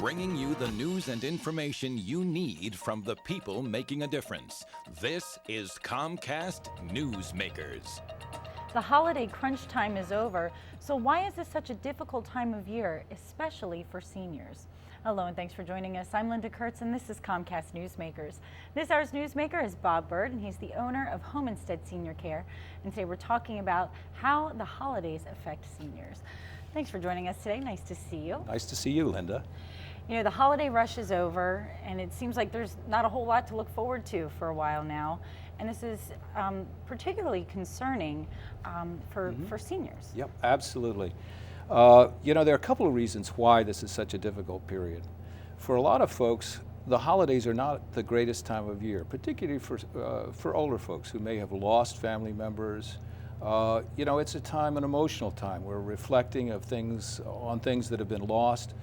bringing you the news and information you need from the people making a difference. This is Comcast Newsmakers. The holiday crunch time is over, so why is this such a difficult time of year, especially for seniors? Hello and thanks for joining us. I'm Linda Kurtz and this is Comcast Newsmakers. This hour's newsmaker is Bob Bird and he's the owner of Home Instead Senior Care. And today we're talking about how the holidays affect seniors. Thanks for joining us today. Nice to see you. Nice to see you, Linda. You know, the holiday rush is over and it seems like there's not a whole lot to look forward to for a while now. And this is particularly concerning for seniors. Yep, absolutely. You know, there are a couple of reasons why this is such a difficult period. For a lot of folks, the holidays are not the greatest time of year, particularly for older folks who may have lost family members. You know, it's a time, an emotional time. We're reflecting on things that have been lost.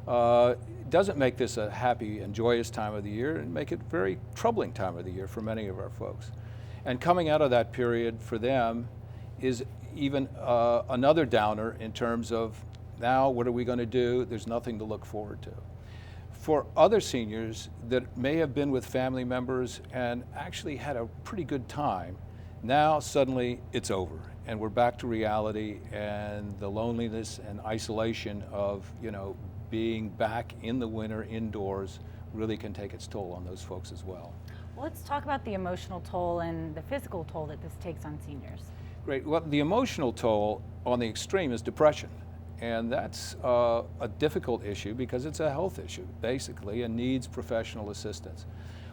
It doesn't make this a happy and joyous time of the year, and make it a very troubling time of the year for many of our folks. And coming out of that period for them is even another downer in terms of now what are we going to do? There's nothing to look forward to. For other seniors that may have been with family members and actually had a pretty good time, now suddenly it's over and we're back to reality, and the loneliness and isolation of, you know, being back in the winter indoors really can take its toll on those folks as well. Well, let's talk about the emotional toll and the physical toll that this takes on seniors. Great. Well, the emotional toll on the extreme is depression. And that's a difficult issue because it's a health issue, basically, and needs professional assistance.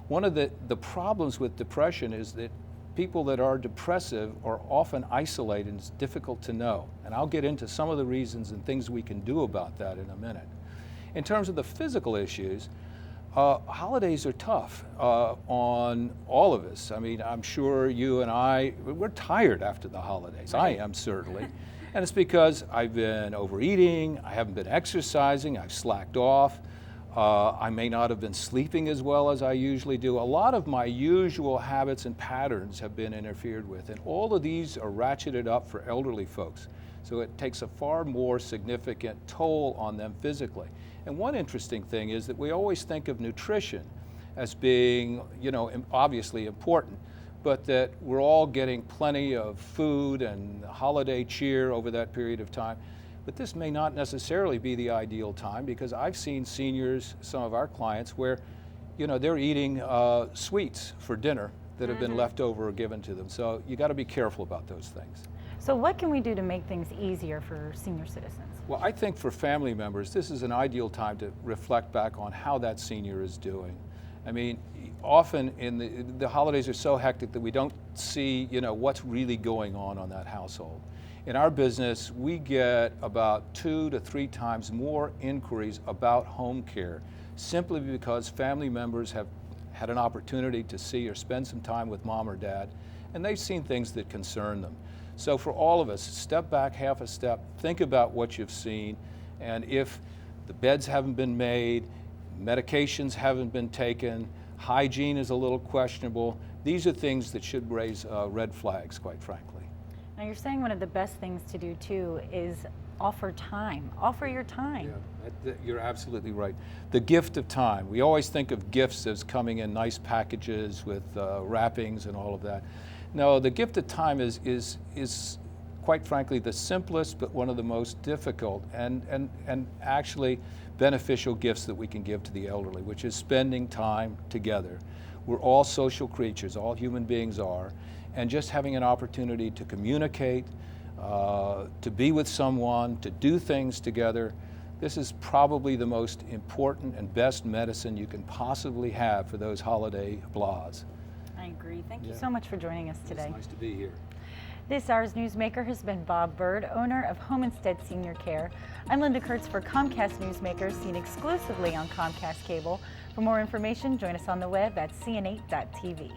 One of the problems with depression is that people that are depressive are often isolated and it's difficult to know. And I'll get into some of the reasons and things we can do about that in a minute. In terms of the physical issues, holidays are tough on all of us. I mean, I'm sure you and we're tired after the holidays. I am certainly. And it's because I've been overeating, I haven't been exercising, I've slacked off. I may not have been sleeping as well as I usually do. A lot of my usual habits and patterns have been interfered with. And all of these are ratcheted up for elderly folks. So it takes a far more significant toll on them physically. And one interesting thing is that we always think of nutrition as being, you know, obviously important, but that we're all getting plenty of food and holiday cheer over that period of time. But this may not necessarily be the ideal time, because I've seen seniors, some of our clients, where, you know, they're eating sweets for dinner that have been left over or given to them. So you got to be careful about those things. So what can we do to make things easier for senior citizens? Well, I think for family members, this is an ideal time to reflect back on how that senior is doing. I mean, often in the holidays are so hectic that we don't see, you know, what's really going on that household. In our business, we get about 2 to 3 times more inquiries about home care, simply because family members have had an opportunity to see or spend some time with mom or dad, and they've seen things that concern them. So for all of us, step back half a step, think about what you've seen, and if the beds haven't been made, medications haven't been taken, hygiene is a little questionable, these are things that should raise red flags, quite frankly. Now you're saying one of the best things to do too is offer time. Offer your time. Yeah, you're absolutely right. The gift of time. We always think of gifts as coming in nice packages with wrappings and all of that. No, the gift of time is quite frankly the simplest but one of the most difficult and actually beneficial gifts that we can give to the elderly, which is spending time together. We're all social creatures, all human beings are, and just having an opportunity to communicate, to be with someone, to do things together, this is probably the most important and best medicine you can possibly have for those holiday blahs. I agree. Thank you so much for joining us today. It's nice to be here. This hour's newsmaker has been Bob Bird, owner of Home Instead Senior Care. I'm Linda Kurtz for Comcast Newsmakers, seen exclusively on Comcast Cable. For more information, join us on the web at cn8.tv.